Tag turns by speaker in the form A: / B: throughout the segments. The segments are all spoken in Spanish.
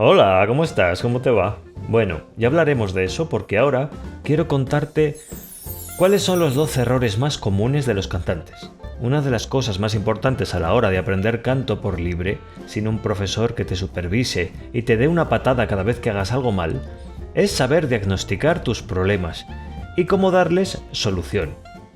A: Hola, ¿cómo estás? ¿Cómo te va? Bueno, ya hablaremos de eso porque ahora quiero contarte cuáles son los 12 errores más comunes de los cantantes. Una de las cosas más importantes a la hora de aprender canto por libre, sin un profesor que te supervise y te dé una patada cada vez que hagas algo mal, es saber diagnosticar tus problemas y cómo darles solución.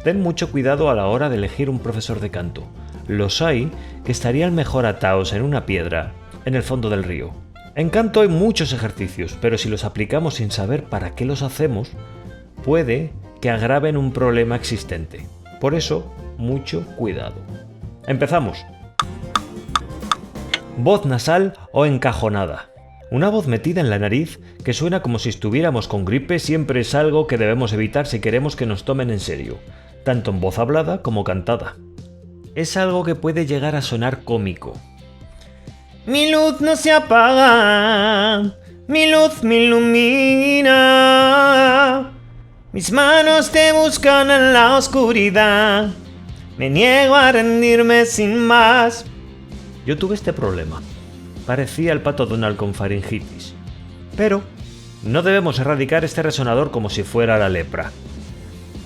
A: Ten mucho cuidado a la hora de elegir un profesor de canto. Los hay que estarían mejor atados en una piedra, en el fondo del río. En canto hay muchos ejercicios, pero si los aplicamos sin saber para qué los hacemos, puede que agraven un problema existente. Por eso, mucho cuidado. Empezamos. Voz nasal o encajonada. Una voz metida en la nariz que suena como si estuviéramos con gripe siempre es algo que debemos evitar si queremos que nos tomen en serio, tanto en voz hablada como cantada. Es algo que puede llegar a sonar cómico.
B: Mi luz no se apaga, mi luz me ilumina. Mis manos te buscan en la oscuridad. Me niego a rendirme sin más.
A: Yo tuve este problema. Parecía el pato Donald con faringitis. Pero no debemos erradicar este resonador como si fuera la lepra.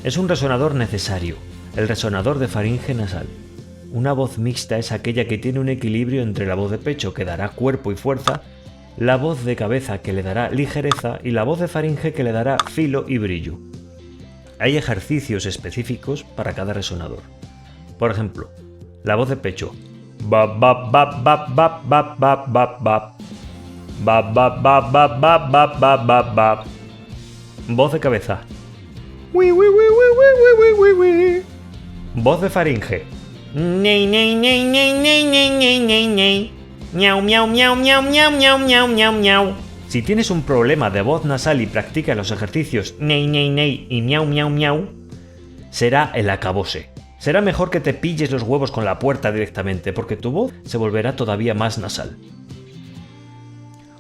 A: Es un resonador necesario, el resonador de faringe nasal. Una voz mixta es aquella que tiene un equilibrio entre la voz de pecho que dará cuerpo y fuerza, la voz de cabeza que le dará ligereza y la voz de faringe que le dará filo y brillo. Hay ejercicios específicos para cada resonador. Por ejemplo, la voz de pecho. Bap bap bap bap bap bap bap bap bap. Bap bap bap bap bap bap bap bap bap. Voz de cabeza. Voz de faringe.
B: Ney, ney, ney, ney, ney, ney, ney, ney, ney. Miau, miau, miau, miau, miau, miau, miau, miau, miau.
A: Si tienes un problema de voz nasal y practicas los ejercicios ney, ney, ney y miau, miau, miau, será el acabose. Será mejor que te pilles los huevos con la puerta directamente, porque tu voz se volverá todavía más nasal.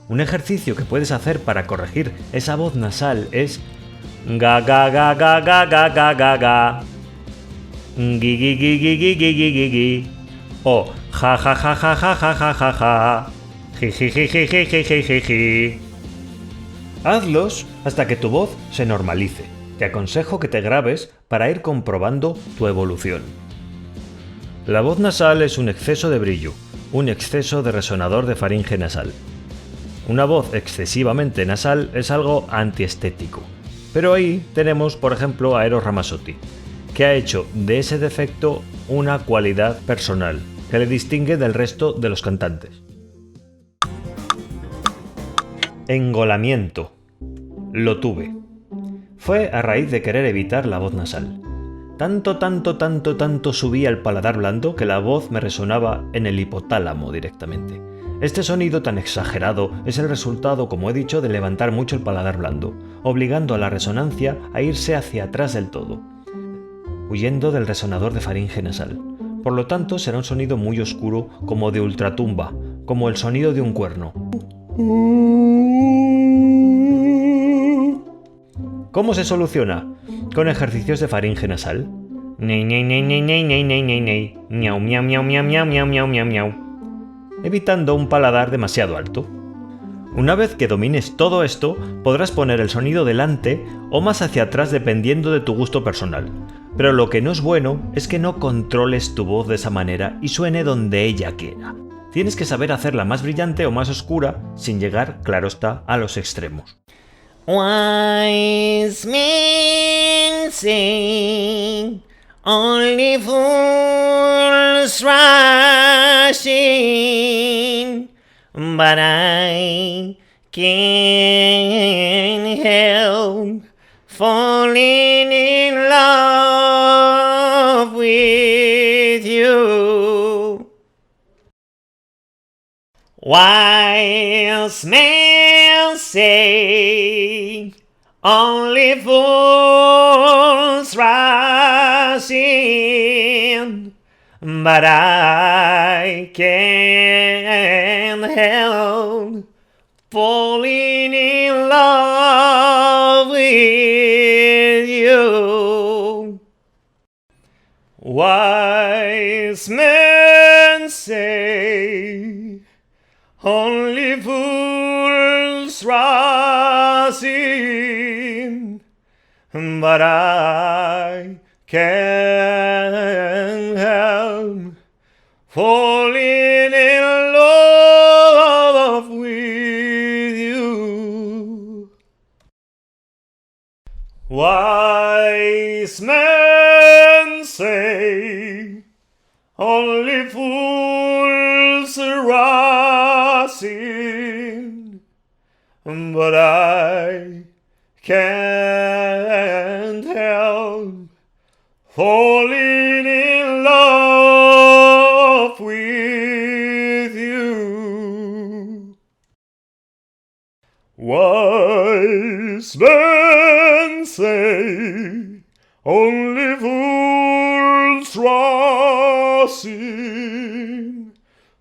A: Un ejercicio que puedes hacer para corregir esa voz nasal es ga ga ga ga ga ga ga ga ga, gi gi gi gi gi gi gi gi gi, o ja ja ja ja ja ja ja ja ja, ji ji ji ji ji ji ji ji ji. Hazlos hasta que tu voz se normalice. Te aconsejo que te grabes para ir comprobando tu evolución. La voz nasal es un exceso de brillo, un exceso de resonador de faringe nasal. Una voz excesivamente nasal es algo antiestético. Pero ahí tenemos, por ejemplo, a Eros Ramazzotti, que ha hecho de ese defecto una cualidad personal, que le distingue del resto de los cantantes. Engolamiento. Lo tuve. Fue a raíz de querer evitar la voz nasal. Tanto subía el paladar blando que la voz me resonaba en el hipotálamo directamente. Este sonido tan exagerado es el resultado, como he dicho, de levantar mucho el paladar blando, obligando a la resonancia a irse hacia atrás del todo, huyendo del resonador de faringe nasal. Por lo tanto, será un sonido muy oscuro, como de ultratumba, como el sonido de un cuerno. ¿Cómo se soluciona? Con ejercicios de faringe nasal. Ney, ney, ney, ney, ney, ney, ney, ney, ney. Miau, miau, miau, miau, miau, miau, miau, miau, miau. Evitando un paladar demasiado alto. Una vez que domines todo esto, podrás poner el sonido delante o más hacia atrás dependiendo de tu gusto personal. Pero lo que no es bueno es que no controles tu voz de esa manera y suene donde ella quiera. Tienes que saber hacerla más brillante o más oscura sin llegar, claro está, a los extremos.
B: Wise men say only fools rush in, but I can't help falling in love with you. Wise men say only fools rush in, but I can't help falling in love with you. Wise men say only fools rising, but I can't help falling in love with you. Wise men say only fools are rising, but I can't help falling in love with you. Wise men say only fools rising,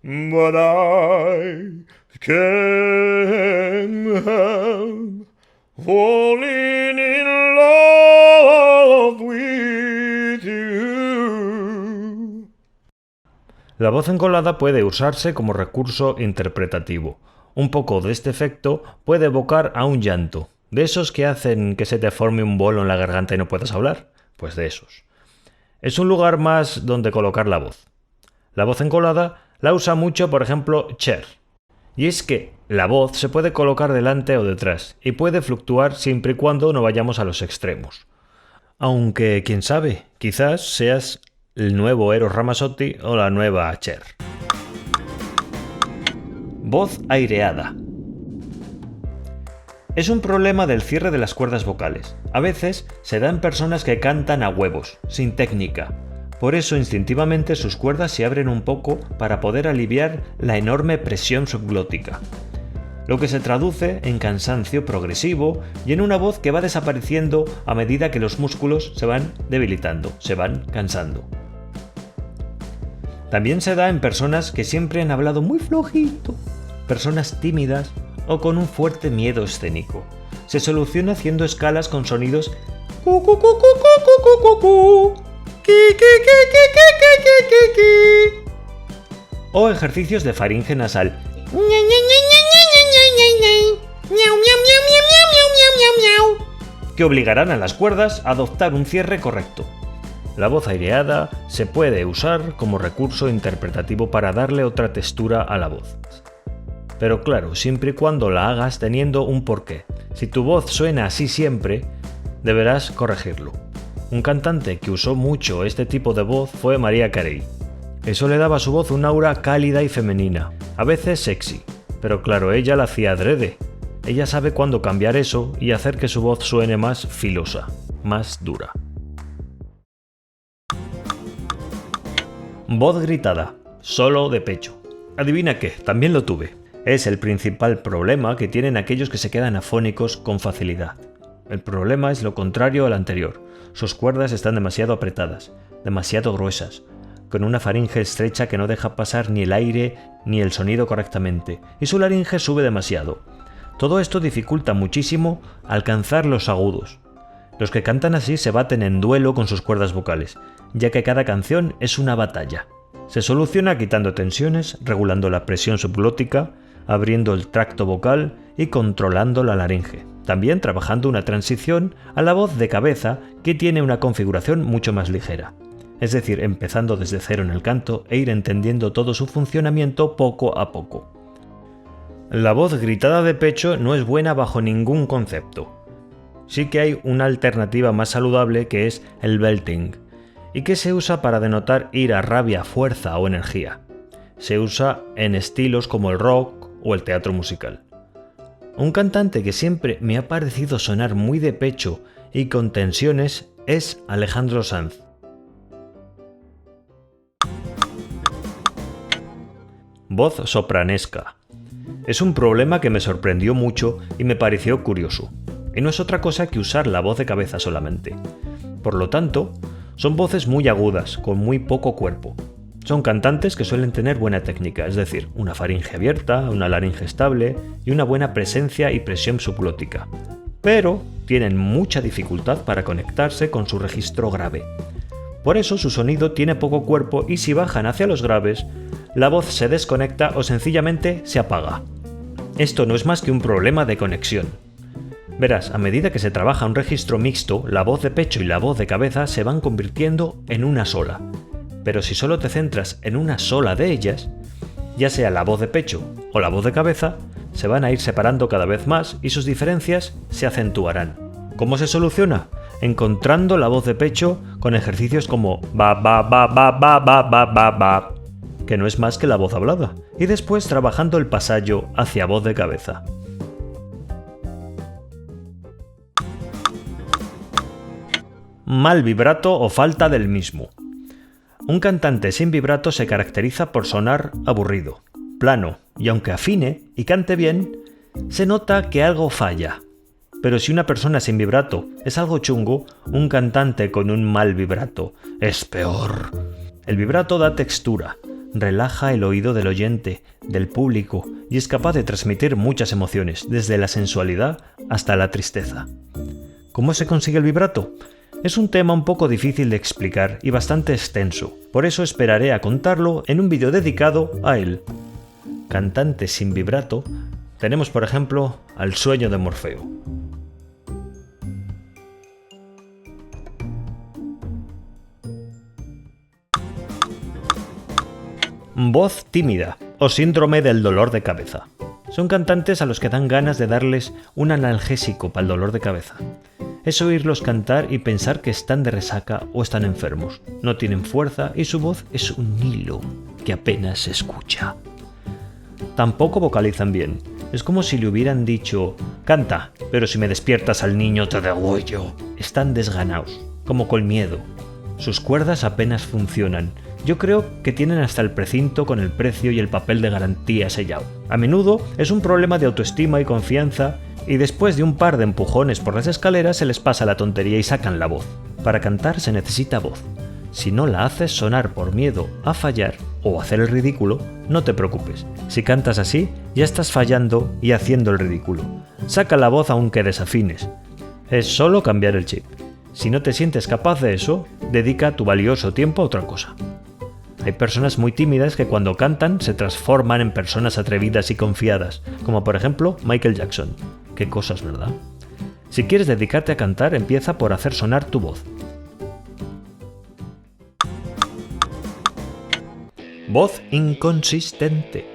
B: but I can't help falling in love with you.
A: La voz encolada puede usarse como recurso interpretativo. Un poco de este efecto puede evocar a un llanto. ¿De esos que hacen que se te forme un bolo en la garganta y no puedas hablar? Pues de esos. Es un lugar más donde colocar la voz. La voz encolada la usa mucho, por ejemplo, Cher. Y es que la voz se puede colocar delante o detrás, y puede fluctuar siempre y cuando no vayamos a los extremos. Aunque, quién sabe, quizás seas el nuevo Eros Ramazzotti o la nueva Cher. Voz aireada. Es un problema del cierre de las cuerdas vocales. A veces se da en personas que cantan a huevos, sin técnica. Por eso instintivamente sus cuerdas se abren un poco para poder aliviar la enorme presión subglótica, lo que se traduce en cansancio progresivo y en una voz que va desapareciendo a medida que los músculos se van debilitando, se van cansando. También se da en personas que siempre han hablado muy flojito, personas tímidas o con un fuerte miedo escénico. Se soluciona haciendo escalas con sonidos cu cu cu cu cu cu cu cu, ki ki ki ki ki ki ki, o ejercicios de faringe nasal que obligarán a las cuerdas a adoptar un cierre correcto. La voz aireada se puede usar como recurso interpretativo para darle otra textura a la voz. Pero claro, siempre y cuando la hagas teniendo un porqué. Si tu voz suena así siempre, deberás corregirlo. Un cantante que usó mucho este tipo de voz fue Mariah Carey. Eso le daba a su voz un aura cálida y femenina, a veces sexy. Pero claro, ella la hacía adrede. Ella sabe cuándo cambiar eso y hacer que su voz suene más filosa, más dura. Voz gritada, solo de pecho. Adivina qué, también lo tuve. Es el principal problema que tienen aquellos que se quedan afónicos con facilidad. El problema es lo contrario al anterior. Sus cuerdas están demasiado apretadas, demasiado gruesas, con una faringe estrecha que no deja pasar ni el aire ni el sonido correctamente, y su laringe sube demasiado. Todo esto dificulta muchísimo alcanzar los agudos. Los que cantan así se baten en duelo con sus cuerdas vocales, ya que cada canción es una batalla. Se soluciona quitando tensiones, regulando la presión subglótica, abriendo el tracto vocal y controlando la laringe. También trabajando una transición a la voz de cabeza que tiene una configuración mucho más ligera. Es decir, empezando desde cero en el canto e ir entendiendo todo su funcionamiento poco a poco. La voz gritada de pecho no es buena bajo ningún concepto. Sí que hay una alternativa más saludable que es el belting, y que se usa para denotar ira, rabia, fuerza o energía. Se usa en estilos como el rock o el teatro musical. Un cantante que siempre me ha parecido sonar muy de pecho y con tensiones es Alejandro Sanz. Voz sopranesca. Es un problema que me sorprendió mucho y me pareció curioso. Y no es otra cosa que usar la voz de cabeza solamente. Por lo tanto, son voces muy agudas, con muy poco cuerpo. Son cantantes que suelen tener buena técnica, es decir, una faringe abierta, una laringe estable y una buena presencia y presión subglótica. Pero tienen mucha dificultad para conectarse con su registro grave. Por eso su sonido tiene poco cuerpo y si bajan hacia los graves, la voz se desconecta o sencillamente se apaga. Esto no es más que un problema de conexión. Verás, a medida que se trabaja un registro mixto, la voz de pecho y la voz de cabeza se van convirtiendo en una sola. Pero si solo te centras en una sola de ellas, ya sea la voz de pecho o la voz de cabeza, se van a ir separando cada vez más y sus diferencias se acentuarán. ¿Cómo se soluciona? Encontrando la voz de pecho con ejercicios como ba ba ba ba ba ba ba ba ba, que no es más que la voz hablada, y después trabajando el pasallo hacia voz de cabeza. Mal vibrato o falta del mismo. Un cantante sin vibrato se caracteriza por sonar aburrido, plano, y aunque afine y cante bien, se nota que algo falla. Pero si una persona sin vibrato es algo chungo, un cantante con un mal vibrato es peor. El vibrato da textura, relaja el oído del oyente, del público, y es capaz de transmitir muchas emociones, desde la sensualidad hasta la tristeza. ¿Cómo se consigue el vibrato? Es un tema un poco difícil de explicar y bastante extenso, por eso esperaré a contarlo en un vídeo dedicado a él. Cantantes sin vibrato, tenemos por ejemplo al Sueño de Morfeo. Voz tímida o síndrome del dolor de cabeza. Son cantantes a los que dan ganas de darles un analgésico para el dolor de cabeza. Es oírlos cantar y pensar que están de resaca o están enfermos. No tienen fuerza y su voz es un hilo que apenas se escucha. Tampoco vocalizan bien. Es como si le hubieran dicho: canta, pero si me despiertas al niño te degüello. Están desganados, como con miedo. Sus cuerdas apenas funcionan. Yo creo que tienen hasta el precinto con el precio y el papel de garantía sellado. A menudo es un problema de autoestima y confianza, y después de un par de empujones por las escaleras se les pasa la tontería y sacan la voz. Para cantar se necesita voz. Si no la haces sonar por miedo a fallar o hacer el ridículo, no te preocupes. Si cantas así, ya estás fallando y haciendo el ridículo. Saca la voz aunque desafines. Es solo cambiar el chip. Si no te sientes capaz de eso, dedica tu valioso tiempo a otra cosa. Hay personas muy tímidas que cuando cantan se transforman en personas atrevidas y confiadas, como por ejemplo Michael Jackson. Qué cosas, ¿verdad? Si quieres dedicarte a cantar, empieza por hacer sonar tu voz. Voz inconsistente.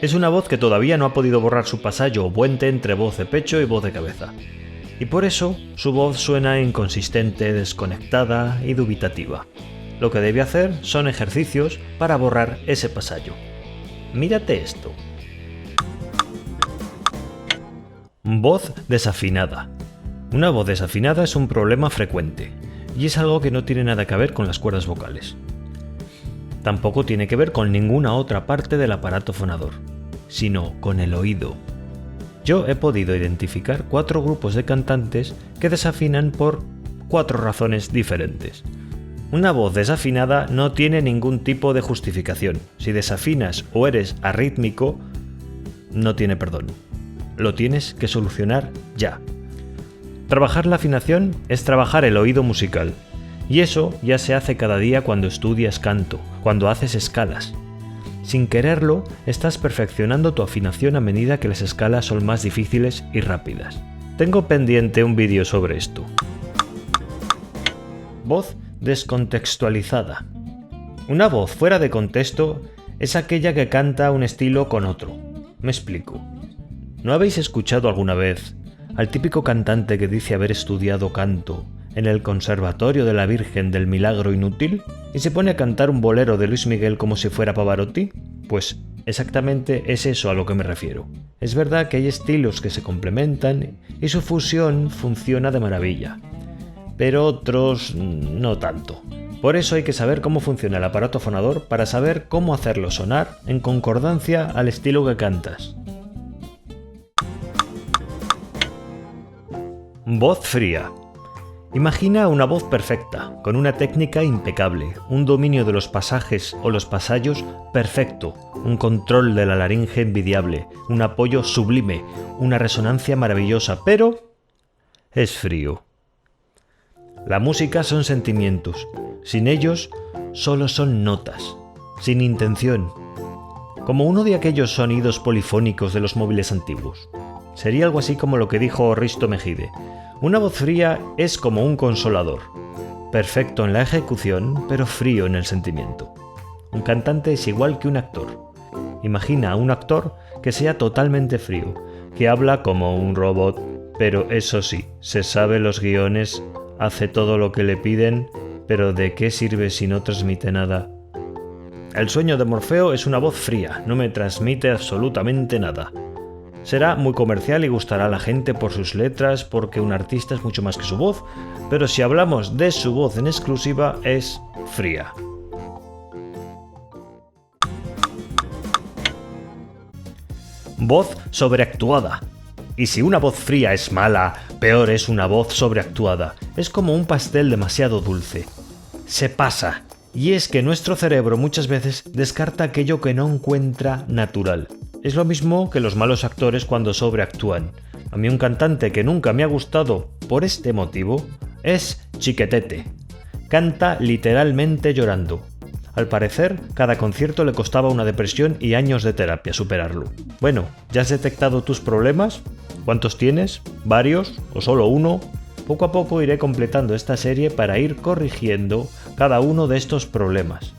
A: Es una voz que todavía no ha podido borrar su pasallo o puente entre voz de pecho y voz de cabeza. Y por eso su voz suena inconsistente, desconectada y dubitativa. Lo que debe hacer son ejercicios para borrar ese pasallo. Mírate esto. Voz desafinada. Una voz desafinada es un problema frecuente, y es algo que no tiene nada que ver con las cuerdas vocales. Tampoco tiene que ver con ninguna otra parte del aparato fonador, sino con el oído. Yo he podido identificar 4 grupos de cantantes que desafinan por 4 razones diferentes. Una voz desafinada no tiene ningún tipo de justificación. Si desafinas o eres arrítmico, no tiene perdón. Lo tienes que solucionar ya. Trabajar la afinación es trabajar el oído musical. Y eso ya se hace cada día cuando estudias canto, cuando haces escalas. Sin quererlo, estás perfeccionando tu afinación a medida que las escalas son más difíciles y rápidas. Tengo pendiente un vídeo sobre esto. Voz descontextualizada. Una voz fuera de contexto es aquella que canta un estilo con otro. Me explico. ¿No habéis escuchado alguna vez al típico cantante que dice haber estudiado canto en el Conservatorio de la Virgen del Milagro Inútil y se pone a cantar un bolero de Luis Miguel como si fuera Pavarotti? Pues exactamente es eso a lo que me refiero. Es verdad que hay estilos que se complementan y su fusión funciona de maravilla, pero otros no tanto. Por eso hay que saber cómo funciona el aparato fonador para saber cómo hacerlo sonar en concordancia al estilo que cantas. Voz fría. Imagina una voz perfecta, con una técnica impecable, un dominio de los pasajes o los pasallos perfecto, un control de la laringe envidiable, un apoyo sublime, una resonancia maravillosa, pero es frío. La música son sentimientos. Sin ellos, solo son notas, sin intención. como uno de aquellos sonidos polifónicos de los móviles antiguos. Sería algo así como lo que dijo Risto Mejide. Una voz fría es como un consolador, perfecto en la ejecución, pero frío en el sentimiento. Un cantante es igual que un actor. Imagina a un actor que sea totalmente frío, que habla como un robot, pero eso sí, se sabe los guiones, hace todo lo que le piden, pero ¿de qué sirve si no transmite nada? El sueño de Morfeo es una voz fría, no me transmite absolutamente nada. Será muy comercial y gustará a la gente por sus letras, porque un artista es mucho más que su voz, pero si hablamos de su voz en exclusiva, es fría. Voz sobreactuada. Y si una voz fría es mala, peor es una voz sobreactuada. Es como un pastel demasiado dulce. Se pasa. Y es que nuestro cerebro muchas veces descarta aquello que no encuentra natural. Es lo mismo que los malos actores cuando sobreactúan. A mí un cantante que nunca me ha gustado por este motivo es Chiquetete. Canta literalmente llorando. Al parecer, cada concierto le costaba una depresión y años de terapia superarlo. Bueno, ¿ya has detectado tus problemas? ¿Cuántos tienes? ¿Varios? ¿O solo uno? Poco a poco iré completando esta serie para ir corrigiendo cada uno de estos problemas.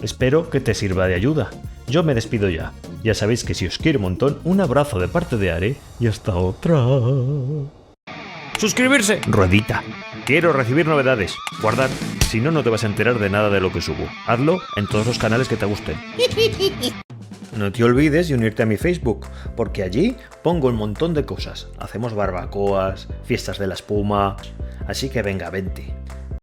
A: Espero que te sirva de ayuda. Yo me despido ya. Ya sabéis que si os quiero un montón, un abrazo de parte de Are y hasta otra. ¡Suscribirse! Ruedita. Quiero recibir novedades. Guardar. Si no, no te vas a enterar de nada de lo que subo. Hazlo en todos los canales que te gusten. No te olvides de unirte a mi Facebook, porque allí pongo un montón de cosas. Hacemos barbacoas, fiestas de la espuma... Así que venga, vente.